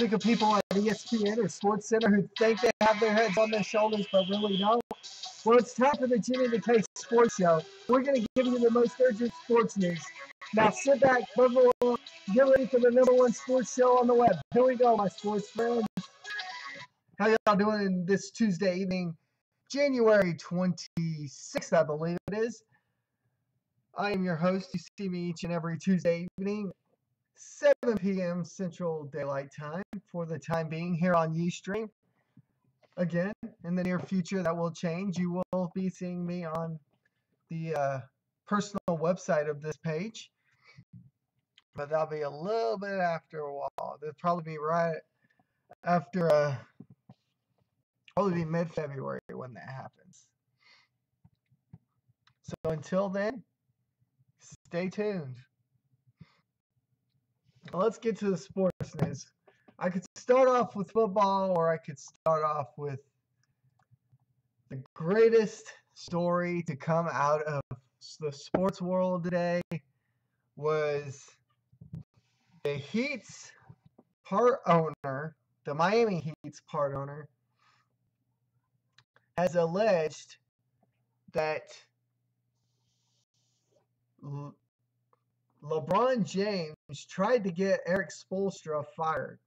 sick of people at ESPN or SportsCenter who think they have their heads on their shoulders but really don't? Well, it's time for the Jimmy and the K Sports Show. We're going to give you the most urgent sports news. Now sit back, buckle up, get ready for the #1 sports show on the web. Here we go, my sports friends. How y'all doing this Tuesday evening, January 26th, I believe it is. I am your host. You see me each and every Tuesday evening, 7 p.m. Central Daylight Time for the time being here on Ustream. Again, in the near future, that will change. You will be seeing me on the personal website of this page, but that'll be a little bit after a while. That'll probably be right after, probably be mid-February when that happens. So until then, stay tuned. Well, let's get to the sports news. I could start off with football, or I could start off with the greatest story to come out of the sports world today was the Heat's part owner, the Miami Heat's part owner, has alleged that LeBron James tried to get Erik Spoelstra fired.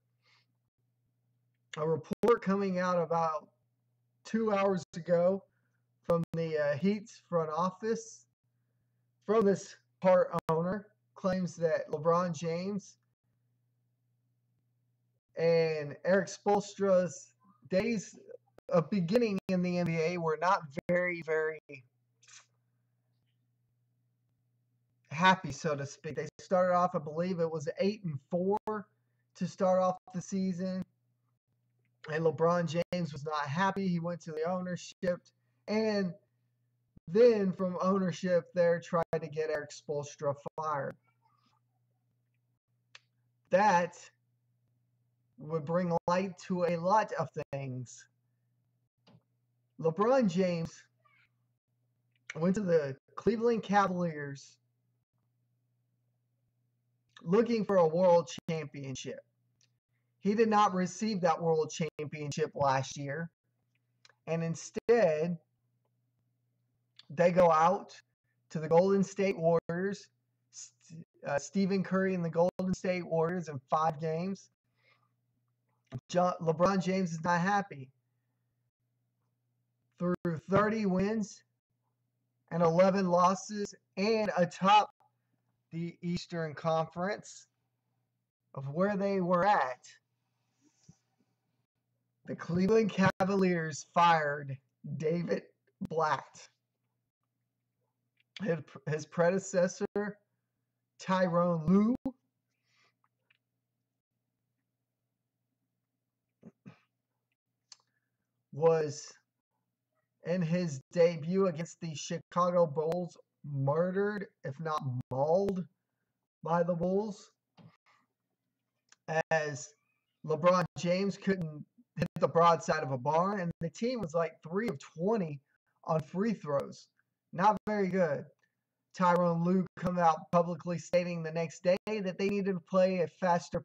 A report coming out about 2 hours ago from the Heat's front office from this part owner claims that LeBron James and Erik Spoelstra's days of beginning in the NBA were not very, very happy, so to speak. They started off, I believe it was 8-4 to start off the season. And LeBron James was not happy. He went to the ownership, and then from ownership there tried to get Erik Spoelstra fired. That would bring light to a lot of things. LeBron James went to the Cleveland Cavaliers looking for a world championship. He did not receive that world championship last year. And instead, they go out to the Golden State Warriors. Stephen Curry and the Golden State Warriors in 5 games. LeBron James is not happy. Through 30 wins and 11 losses and atop the Eastern Conference of where they were at, the Cleveland Cavaliers fired David Blatt. His predecessor, Tyronn Lue, was in his debut against the Chicago Bulls murdered, if not mauled, by the Bulls, as LeBron James couldn't hit the broadside of a barn, and the team was like 3 of 20 on free throws. Not very good. Tyronn Lue come out publicly stating the next day that they needed to play a faster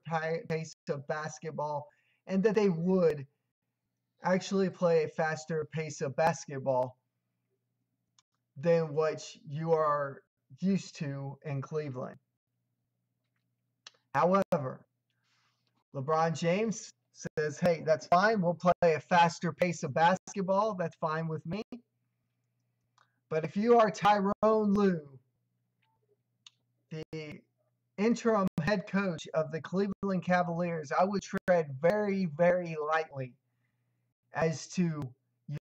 pace of basketball, and that they would actually play a faster pace of basketball than what you are used to in Cleveland. However, LeBron James says, hey, that's fine. We'll play a faster pace of basketball. That's fine with me. But if you are Tyronn Lue, the interim head coach of the Cleveland Cavaliers, I would tread very, very lightly as to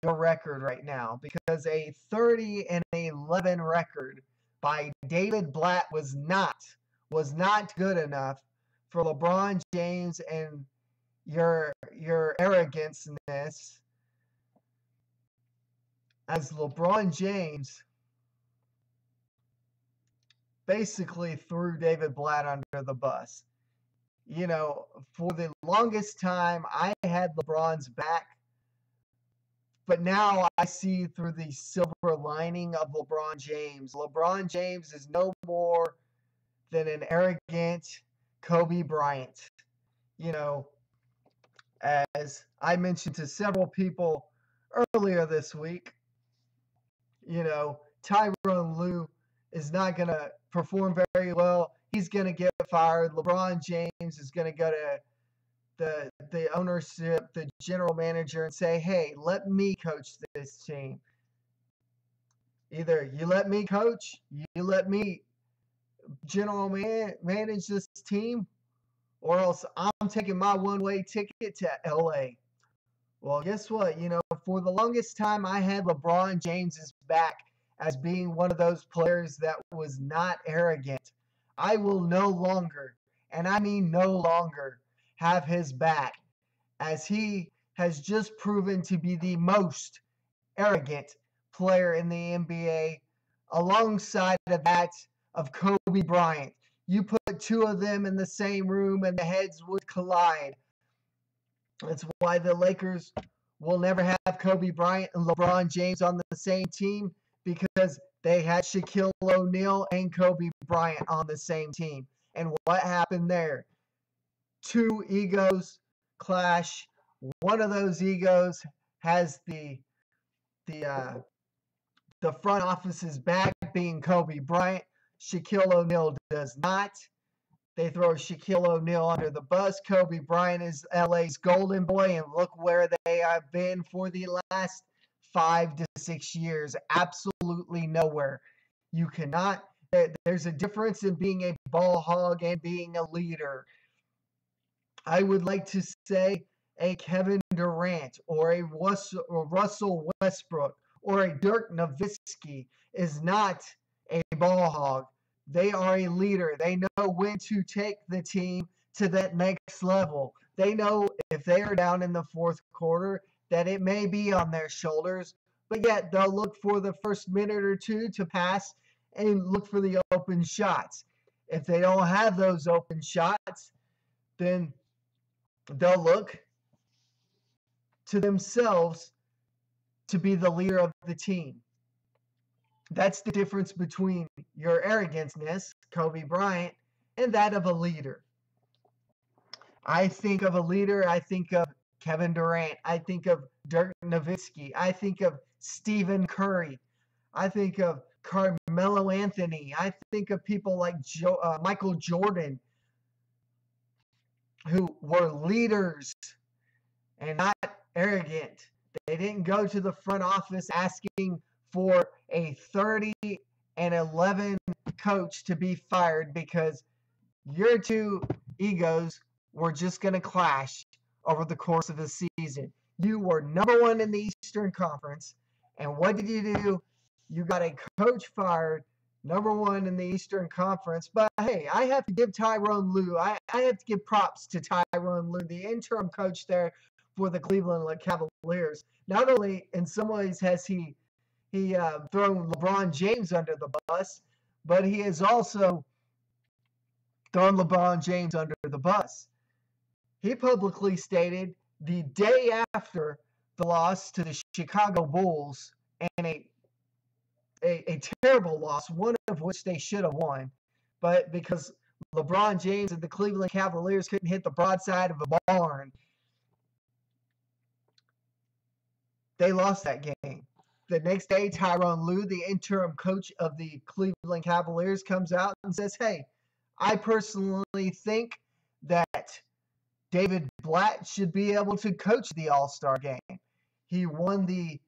your record right now, because a 30-11 record by David Blatt was not good enough for LeBron James and your arroganceness, as LeBron James basically threw David Blatt under the bus. You know, for the longest time, I had LeBron's back, but now I see through the silver lining of LeBron James. LeBron James is no more than an arrogant Kobe Bryant. You know, As I mentioned to several people earlier this week, Tyronn Lue is not going to perform very well. He's going to get fired. LeBron James is going to go to the ownership, the general manager, and say, hey, let me coach this team. Either you let me coach, you let me manage this team, or else I'm taking my one-way ticket to LA. Well, guess what? For the longest time, I had LeBron James's back as being one of those players that was not arrogant. I will no longer, and I mean no longer, have his back, as he has just proven to be the most arrogant player in the NBA, alongside of that of Kobe Bryant. You put two of them in the same room and the heads would collide. That's why the Lakers will never have Kobe Bryant and LeBron James on the same team, because they had Shaquille O'Neal and Kobe Bryant on the same team. And what happened there? Two egos clash. One of those egos has the front office's back, being Kobe Bryant. Shaquille O'Neal does not. They throw Shaquille O'Neal under the bus. Kobe Bryant is LA's golden boy, and look where they have been for the last 5 to 6 years. Absolutely nowhere. You cannot. There's a difference in being a ball hog and being a leader. I would like to say a Kevin Durant or a Russell Westbrook or a Dirk Nowitzki is not a ball hog. They are a leader. They know when to take the team to that next level. They know if they are down in the fourth quarter that it may be on their shoulders, but yet they'll look for the first minute or two to pass and look for the open shots. If they don't have those open shots, then they'll look to themselves to be the leader of the team. That's the difference between your arroganceness, Kobe Bryant, and that of a leader. I think of a leader, I think of Kevin Durant, I think of Dirk Nowitzki, I think of Stephen Curry, I think of Carmelo Anthony, I think of people like Michael Jordan, who were leaders and not arrogant. They didn't go to the front office asking for a 30-11 coach to be fired because your two egos were just going to clash over the course of the season. You were number one in the Eastern Conference, and what did you do? You got a coach fired, number one in the Eastern Conference. But hey, I have to give Tyronn Lue, I have to give props to Tyronn Lue, the interim coach there for the Cleveland Cavaliers. Not only in some ways has he thrown LeBron James under the bus, but he has also thrown LeBron James under the bus. He publicly stated the day after the loss to the Chicago Bulls, and a terrible loss, one of which they should have won, but because LeBron James and the Cleveland Cavaliers couldn't hit the broadside of a barn, they lost that game. The next day, Tyronn Lue, the interim coach of the Cleveland Cavaliers, comes out and says, hey, I personally think that David Blatt should be able to coach the All-Star game. He won the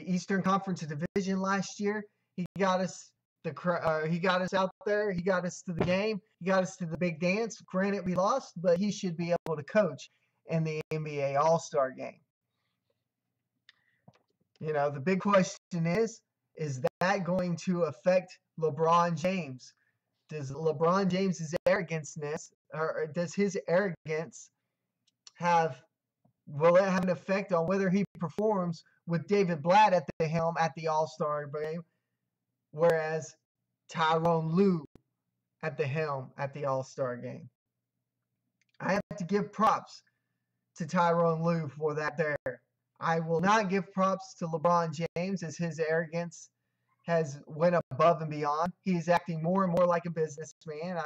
Eastern Conference Division last year. He got us out there. He got us to the game. He got us to the big dance. Granted, we lost, but he should be able to coach in the NBA All-Star game. The big question is that going to affect LeBron James? Does LeBron James's arroganceness, or does his arrogance will it have an effect on whether he performs with David Blatt at the helm at the All-Star game, whereas Tyronn Lue at the helm at the All-Star game? I have to give props to Tyronn Lue for that there. I will not give props to LeBron James, as his arrogance has went above and beyond. He's acting more and more like a businessman.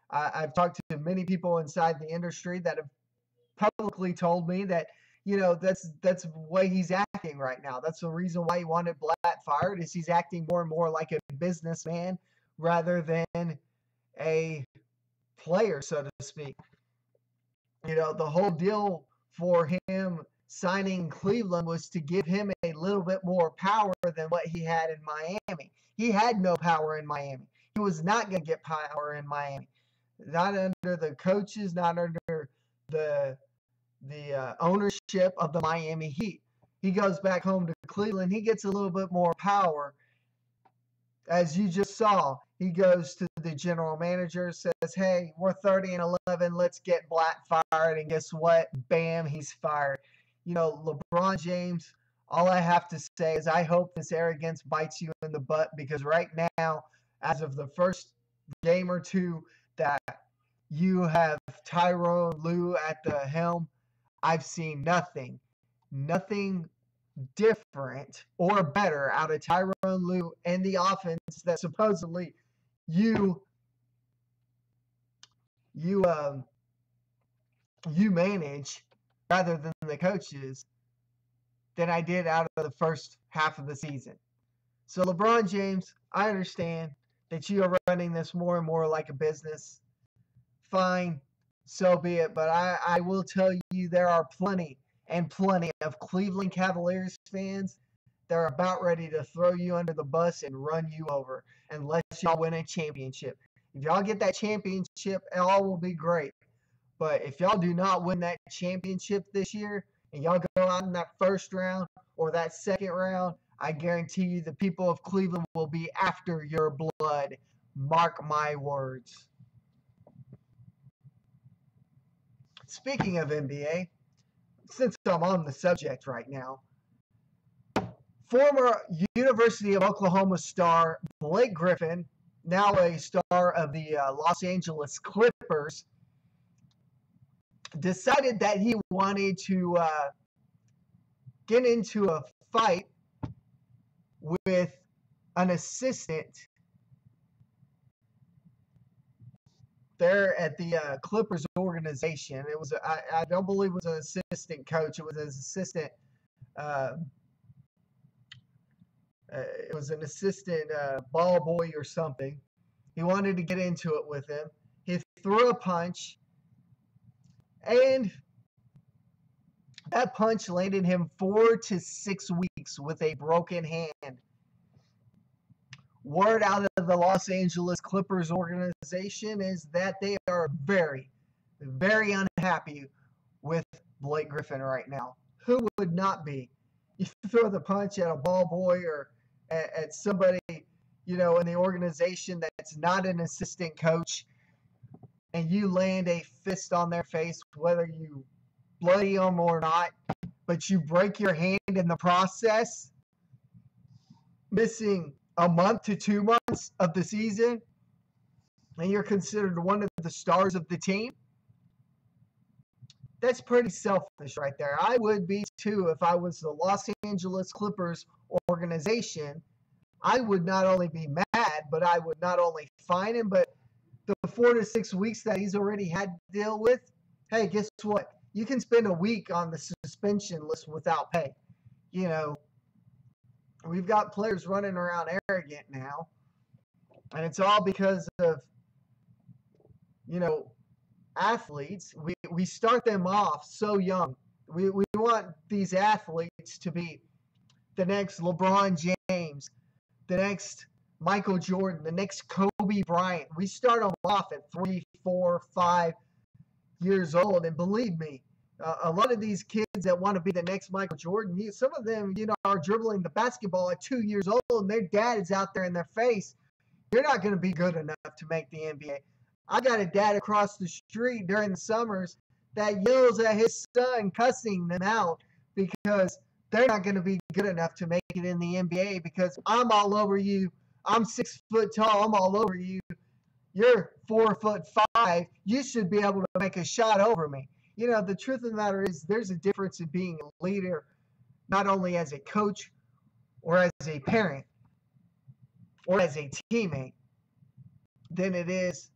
I've talked to many people inside the industry that have publicly told me that, that's the way he's acting right now. That's the reason why he wanted Blatt fired, is he's acting more and more like a businessman rather than a player, so to speak. The whole deal for him signing Cleveland was to give him a little bit more power than what he had in Miami. He had no power in Miami. He was not going to get power in Miami. Not under the coaches, not under the ownership of the Miami Heat. He goes back home to Cleveland. He gets a little bit more power. As you just saw, he goes to the general manager, says, hey, we're 30-11. Let's get Blatt fired. And guess what? Bam, he's fired. LeBron James, all I have to say is I hope this arrogance bites you in the butt, because right now, as of the first game or two that you have Tyronn Lue at the helm, I've seen nothing different or better out of Tyronn Lue and the offense that supposedly you manage rather than the coaches than I did out of the first half of the season. So LeBron James, I understand that you are running this more and more like a business. Fine, so be it. But I will tell you, there are plenty of Cleveland Cavaliers fans that are about ready to throw you under the bus and run you over unless y'all win a championship. If y'all get that championship, all will be great. But if y'all do not win that championship this year and y'all go out in that first round or that second round, I guarantee you the people of Cleveland will be after your blood. Mark my words. Speaking of NBA, since I'm on the subject right now, former University of Oklahoma star Blake Griffin, now a star of the Los Angeles Clippers, decided that he wanted to get into a fight with an assistant there at the Clippers organization. It was I don't believe it was an assistant coach. It was an assistant. It was an assistant ball boy or something. He wanted to get into it with him. He threw a punch, and that punch landed him 4 to 6 weeks with a broken hand. Word out of the Los Angeles Clippers organization is that they are very, very unhappy with Blake Griffin right now. Who would not be? You throw the punch at a ball boy or at somebody, in the organization that's not an assistant coach, and you land a fist on their face, whether you bloody them or not, but you break your hand in the process, missing a month to 2 months of the season, and you're considered one of the stars of the team. That's pretty selfish right there. I would be too if I was the Los Angeles Clippers organization. I would not only be mad, but I would not only fine him, but the 4 to 6 weeks that he's already had to deal with, hey, guess what? You can spend a week on the suspension list without pay. We've got players running around arrogant now, and it's all because of, athletes. We start them off so young. We want these athletes to be the next LeBron James, the next Michael Jordan, the next Kobe Bryant. We start them off at 3, 4, 5 years old, and believe me, a lot of these kids that want to be the next Michael Jordan, some of them, are dribbling the basketball at 2 years old, and their dad is out there in their face. You're not going to be good enough to make the NBA. I got a dad across the street during the summers that yells at his son, cussing them out because they're not going to be good enough to make it in the NBA because I'm all over you. I'm 6 foot tall. I'm all over you. You're 4'5". You should be able to make a shot over me. The truth of the matter is there's a difference in being a leader, not only as a coach or as a parent or as a teammate, than it is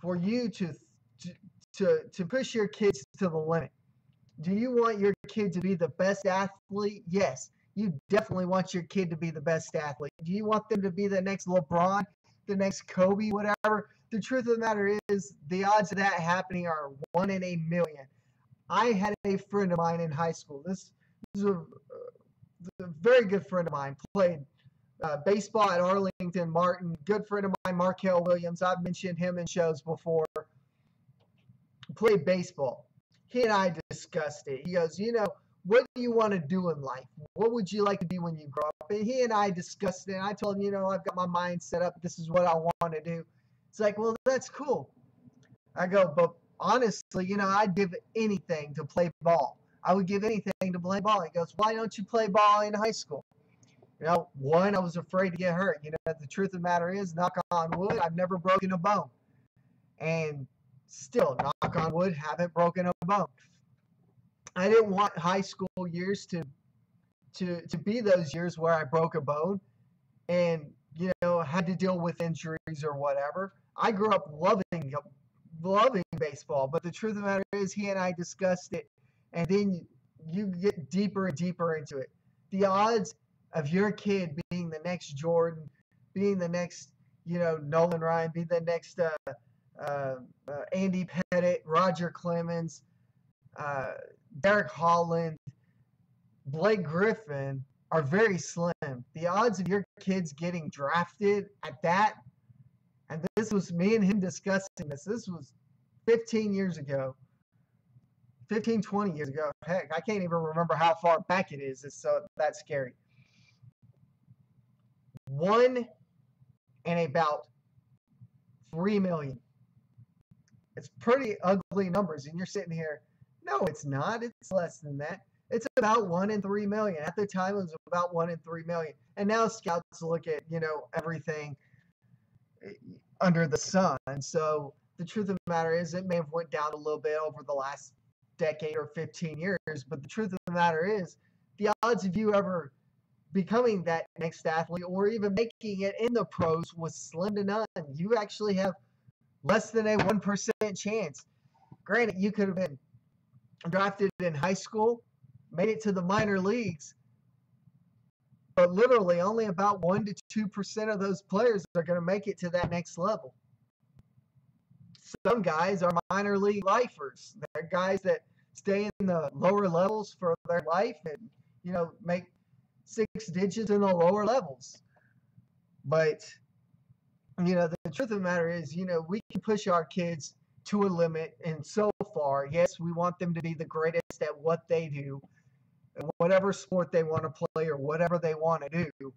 for you to push your kids to the limit. Do you want your kid to be the best athlete? Yes, you definitely want your kid to be the best athlete. Do you want them to be the next LeBron, the next Kobe, whatever? The truth of the matter is, the odds of that happening are 1 in 1,000,000. I had a friend of mine in high school. This is a very good friend of mine. Played baseball at Arlington Martin. Good friend of mine, Markel Williams. I've mentioned him in shows before. Played baseball. He and I discussed it. He goes, what do you want to do in life? What would you like to be when you grow up? And he and I discussed it. And I told him, I've got my mind set up. This is what I want to do. It's like, well, that's cool. I go, but honestly, I'd give anything to play ball. I would give anything to play ball. He goes, why don't you play ball in high school? One, I was afraid to get hurt. The truth of the matter is, knock on wood, I've never broken a bone. And still, knock on wood, haven't broken a bone. I didn't want high school years to be those years where I broke a bone and, had to deal with injuries or whatever. I grew up loving baseball, but the truth of the matter is, he and I discussed it, and then you get deeper and deeper into it. The odds of your kid being the next Jordan, being the next, Nolan Ryan, being the next Andy Pettit, Roger Clemens, Derek Holland, Blake Griffin are very slim. The odds of your kids getting drafted at that, and this was me and him discussing this. This was 15 years ago. 15, 20 years ago. Heck, I can't even remember how far back it is. It's so that's scary. 1 in about 3 million. It's pretty ugly numbers, and you're sitting here. No, it's not. It's less than that. It's about 1 in 3 million. At the time, it was about 1 in 3 million. And now scouts look at, everything under the sun. So the truth of the matter is, it may have went down a little bit over the last decade or 15 years. But the truth of the matter is, the odds of you ever becoming that next athlete or even making it in the pros was slim to none. You actually have less than a 1% chance. Granted, you could have been drafted in high school, made it to the minor leagues, but literally only about 1 to 2% of those players are going to make it to that next level. Some guys are minor league lifers. They're guys that stay in the lower levels for their life and, make 6 digits in the lower levels. But, the truth of the matter is, we can push our kids to a limit, and so far, yes, we want them to be the greatest at what they do, whatever sport they want to play or whatever they want to do.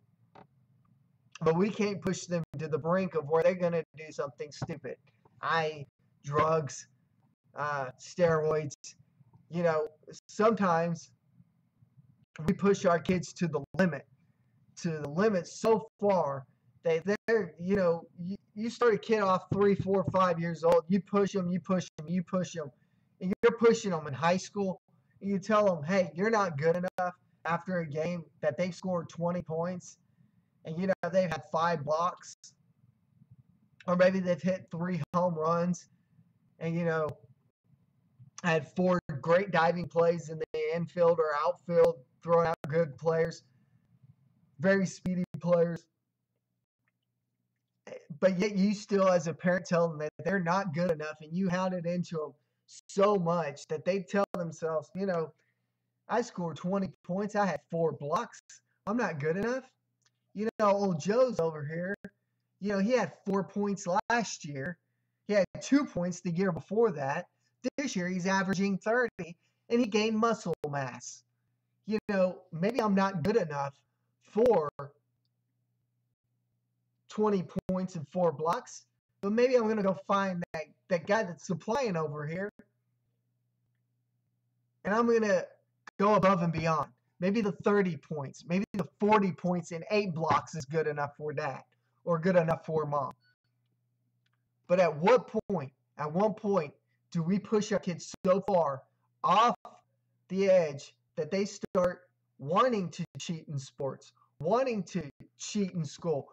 But we can't push them to the brink of where they're going to do something stupid. Drugs, steroids. Sometimes we push our kids to the limit so far that they're, you start a kid off 3, 4, 5 years old, you push them, and you're pushing them in high school, and you tell them, hey, you're not good enough after a game that they've scored 20 points, and, they've had 5 blocks, or maybe they've hit 3 home runs, and, had 4 great diving plays in the infield or outfield, throwing out good players, very speedy players. But yet you still, as a parent, tell them that they're not good enough, and you hound it into them so much that they tell themselves, I scored 20 points. I had 4 blocks. I'm not good enough. Old Joe's over here. He had 4 points last year. He had 2 points the year before that. This year he's averaging 30, and he gained muscle mass. Maybe I'm not good enough for 20 points and 4 blocks, but maybe I'm going to go find that guy that's supplying over here, and I'm going to go above and beyond. Maybe the 30 points, maybe the 40 points and 8 blocks is good enough for dad or good enough for mom. But at what point do we push our kids so far off the edge that they start wanting to cheat in sports, wanting to cheat in school?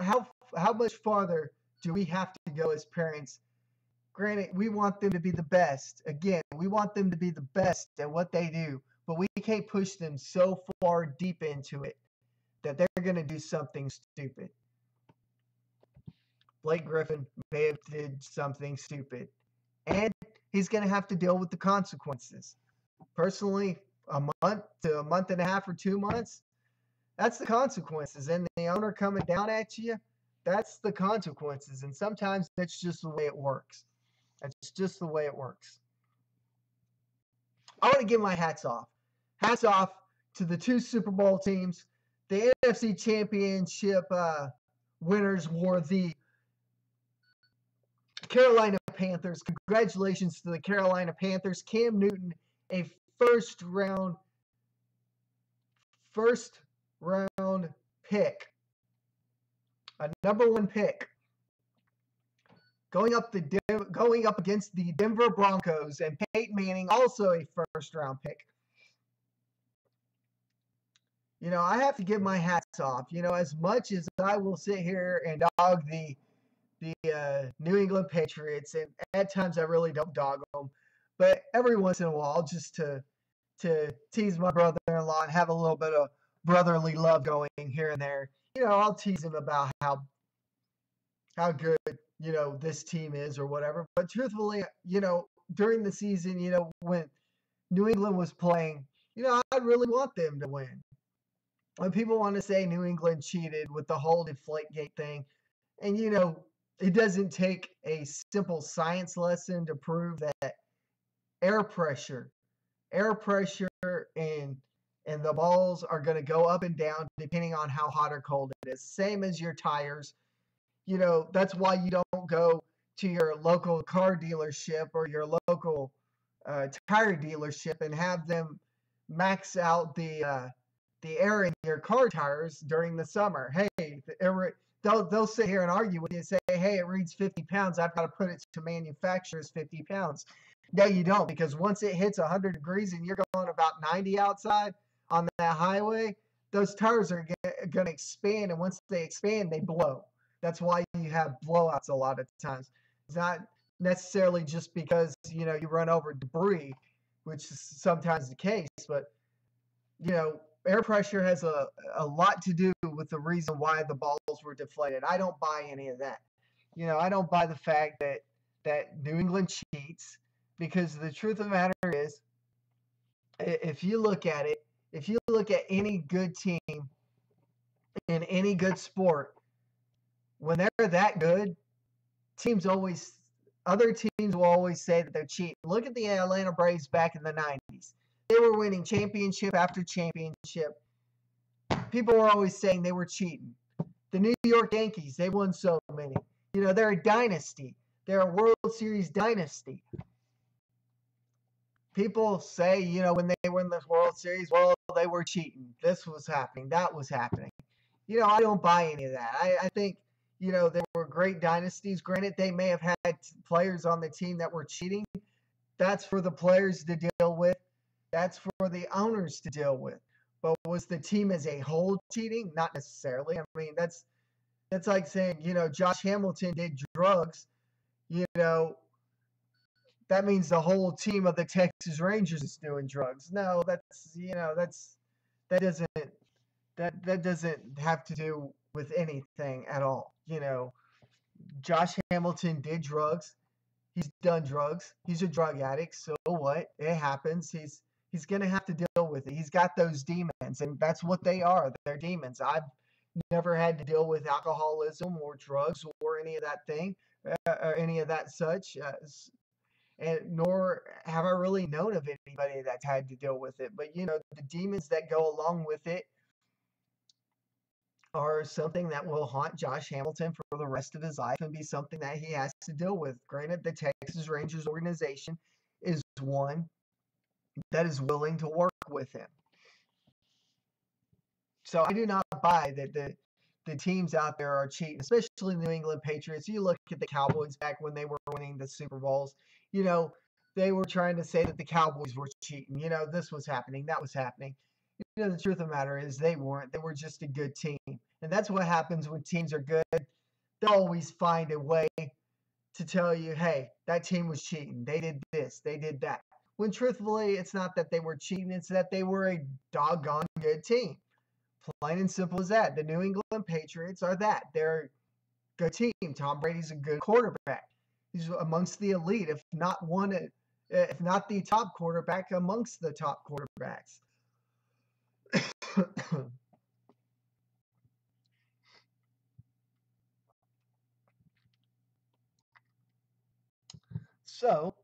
How much farther do we have to go as parents Granted, we want them to be the best. Again, we want them to be the best at what they do, but we can't push them so far deep into it that they're going to do something stupid. Blake Griffin may have did something stupid, and he's going to have to deal with the consequences. Personally, a month to a month and a half or 2 months, that's the consequences. And the owner coming down at you, that's the consequences. And sometimes that's just the way it works. That's just the way it works. I want to give my hats off. Hats off to the 2 Super Bowl teams. The NFC Championship winners were the Carolina Panthers. Congratulations to the Carolina Panthers. Cam Newton, a first round pick, a number 1 pick, going up against the Denver Broncos, and Peyton Manning, also a first round pick. You know, I have to give my hats off. You know, as much as I will sit here and dog the New England Patriots, and at times I really don't dog them, but every once in a while, just to tease my brother-in-law and have a little bit of brotherly love going here and there, you know, I'll tease him about how good, you know, this team is or whatever. But truthfully, you know, during the season, you know, when New England was playing, you know, I really want them to win. When people want to say New England cheated with the whole Deflategate thing, and, you know, it doesn't take a simple science lesson to prove that air pressure and the balls are going to go up and down depending on how hot or cold it is. Same as your tires. You know, that's why you don't go to your local car dealership or your local tire dealership and have them max out the air in your car tires during the summer. Hey, they'll sit here and argue with you and say, hey, it reads 50 pounds. I've got to put it to manufacturer's 50 pounds. No, you don't, because once it hits 100 degrees and you're going about 90 outside on that highway, those tires are going to expand, and once they expand, they blow. That's why you have blowouts a lot of times. It's not necessarily just because, you know, you run over debris, which is sometimes the case, but, you know, air pressure has a lot to do with the reason why the balls were deflated. I don't buy any of that. You know, I don't buy the fact that New England cheats, because the truth of the matter is, if you look at it, if you look at any good team in any good sport, when they're that good, other teams will always say that they're cheating. Look at the Atlanta Braves back in the 90s. They were winning championship after championship. People were always saying they were cheating. The New York Yankees, they won so many. You know, they're a dynasty. They're a World Series dynasty. People say, you know, when they win this World Series, well, they were cheating. This was happening. That was happening. You know, I don't buy any of that. I think, you know, there were great dynasties. Granted, they may have had players on the team that were cheating. That's for the players to deal with. That's for the owners to deal with. But was the team as a whole cheating? Not necessarily. I mean, that's like saying, you know, Josh Hamilton did drugs. You know, that means the whole team of the Texas Rangers is doing drugs. No, that doesn't have to do with anything at all. You know, Josh Hamilton did drugs. He's done drugs. He's a drug addict. So what? It happens. He's going to have to deal with it. He's got those demons, and that's what they are. They're demons. I've never had to deal with alcoholism or drugs or any of that thing, or any of that such. And nor have I really known of anybody that's had to deal with it. But, you know, the demons that go along with it are something that will haunt Josh Hamilton for the rest of his life and be something that he has to deal with. Granted, the Texas Rangers organization is one that is willing to work with him. So I do not buy that the teams out there are cheating, especially the New England Patriots. You look at the Cowboys back when they were winning the Super Bowls, you know, they were trying to say that the Cowboys were cheating. You know, this was happening, that was happening. You know, the truth of the matter is they weren't. They were just a good team. And that's what happens when teams are good. They'll always find a way to tell you, hey, that team was cheating. They did this, they did that. When truthfully, it's not that they were cheating, it's that they were a doggone good team. Plain and simple as that. The New England Patriots are that. They're a good team. Tom Brady's a good quarterback. He's amongst the elite, if not the top quarterback, amongst the top quarterbacks. So,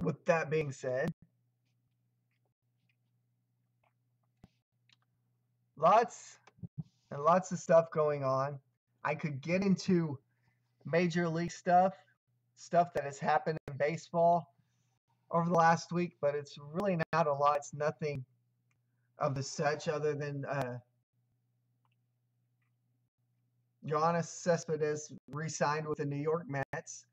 with that being said, lots and lots of stuff going on. I could get into major league stuff that has happened in baseball over the last week, but it's really not a lot. It's nothing of the such other than Yoenis Cespedes re-signed with the New York Mets.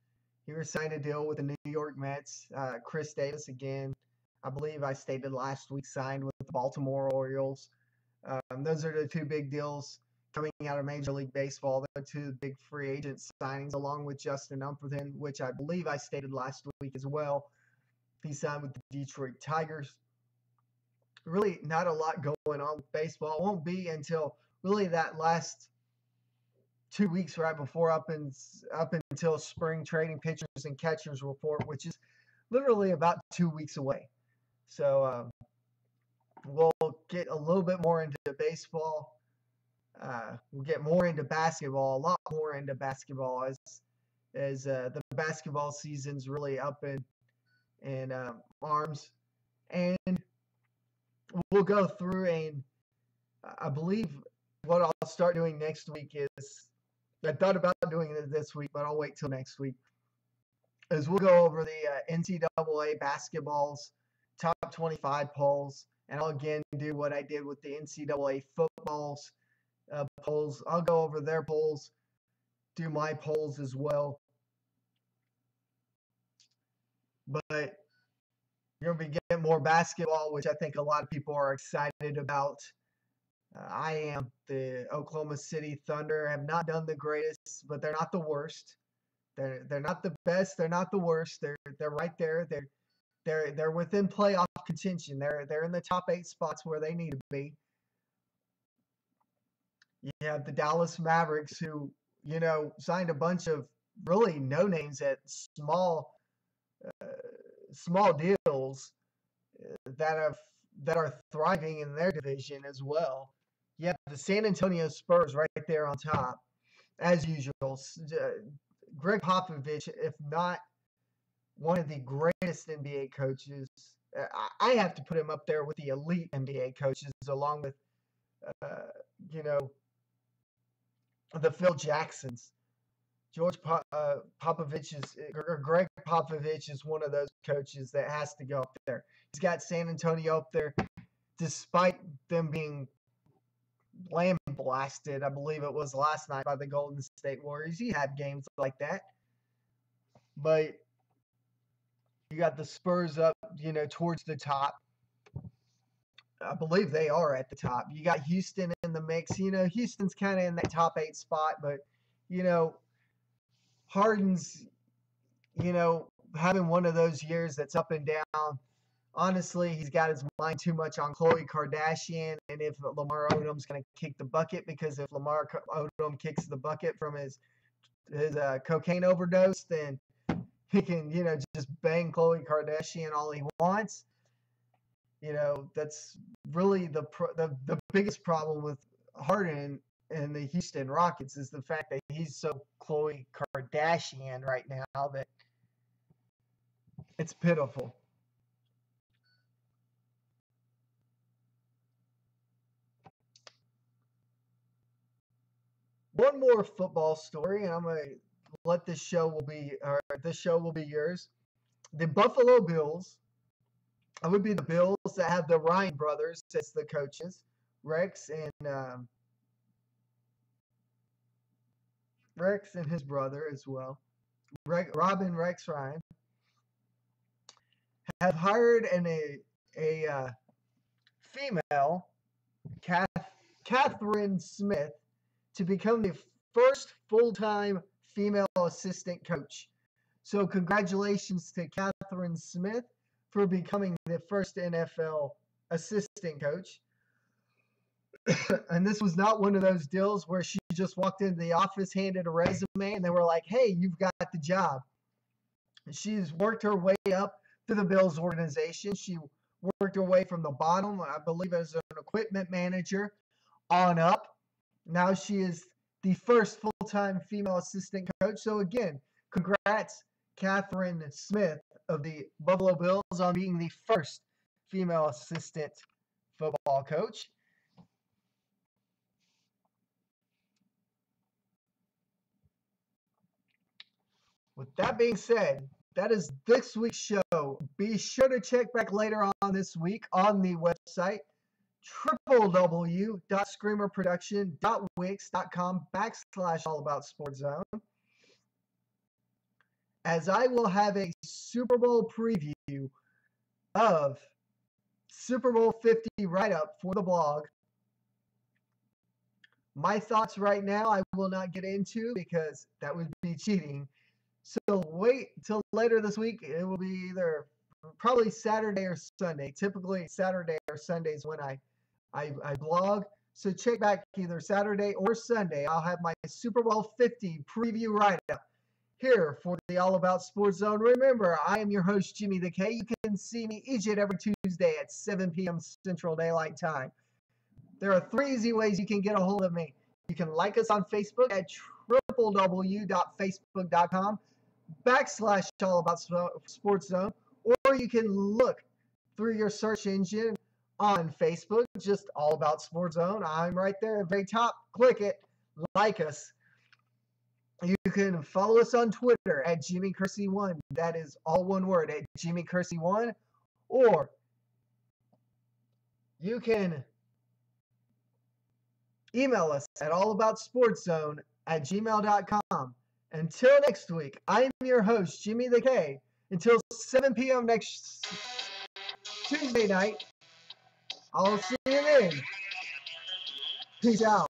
He re-signed a deal with the New York Mets. Chris Davis, again, I believe I stated last week, signed with the Baltimore Orioles. Those are the two big deals coming out of Major League Baseball. The two big free agent signings, along with Justin Upton, which I believe I stated last week as well. He signed with the Detroit Tigers. Really not a lot going on with baseball. It won't be until really that last 2 weeks right before up until spring training pitchers and catchers report, which is literally about 2 weeks away. So we'll get a little bit more into baseball. We'll get more into basketball, a lot more into basketball as the basketball season's really up in arms. And we'll go through, and I believe what I'll start doing next week is, I thought about doing it this week, but I'll wait till next week, is we'll go over the NCAA basketball's top 25 polls, and I'll again do what I did with the NCAA football's polls. I'll go over their polls, do my polls as well. But you're going to be getting more basketball, which I think a lot of people are excited about. I am. The Oklahoma City Thunder have not done the greatest, but they're not the worst. They're not the best. They're not the worst. They're right there. They're within playoff contention. They're in the top 8 spots where they need to be. You have the Dallas Mavericks, who signed a bunch of really no names at small deals that are thriving in their division as well. You have the San Antonio Spurs right there on top, as usual. Greg Popovich, if not one of the greatest NBA coaches, I have to put him up there with the elite NBA coaches, along with, the Phil Jacksons. Greg Popovich is one of those coaches that has to go up there. He's got San Antonio up there, despite them being blasted, I believe it was last night, by the Golden State Warriors. You have games like that. But you got the Spurs up, towards the top. I believe they are at the top. You got Houston in the mix. Houston's kind of in that top 8 spot, but, Harden's, having one of those years that's up and down. Honestly, he's got his mind too much on Khloe Kardashian and if Lamar Odom's going to kick the bucket, because if Lamar Odom kicks the bucket from his cocaine overdose, then he can, just bang Khloe Kardashian all he wants. That's really the biggest problem with Harden and the Houston Rockets, is the fact that he's so Khloe Kardashian right now that it's pitiful. One more football story, and I'm gonna let this show will be yours. The Buffalo Bills. It would be the Bills that have the Ryan brothers as the coaches, Rex and his brother as well, Robin Rex Ryan, have hired a female, Catherine Smith, to become the first full-time female assistant coach. So congratulations to Catherine Smith for becoming the first NFL assistant coach. And this was not one of those deals where she just walked into the office, handed a resume, and they were like, hey, you've got the job. She's worked her way up to the Bills organization. She worked her way from the bottom, I believe, as an equipment manager on up. Now she is the first full-time female assistant coach. So again, congrats, Catherine Smith of the Buffalo Bills, on being the first female assistant football coach. With that being said, that is this week's show. Be sure to check back later on this week on the website, www.screamerproduction.wix.com/allaboutsportszone, as I will have a Super Bowl preview of Super Bowl 50 write-up for the blog. My thoughts right now I will not get into because that would be cheating. So wait till later this week. It will be either probably Saturday or Sunday. Typically Saturday or Sundays when I blog. So check back either Saturday or Sunday. I'll have my Super Bowl 50 preview write-up here for the All About Sports Zone. Remember, I am your host, Jimmy the K. You can see me each and every Tuesday at 7 p.m. Central Daylight Time. There are 3 easy ways you can get a hold of me. You can like us on Facebook at www.facebook.com/allaboutsportszone, or you can look through your search engine on Facebook, just All About Sports Zone. I'm right there at the very top. Click it, like us. You can follow us on Twitter at Jimmy Kersey1. That is all one word, at Jimmy Kersey1. Or you can email us at allaboutsportszone@gmail.com. Until next week, I'm your host, Jimmy the K. Until 7 p.m. next Tuesday night, I'll see you then. Peace out.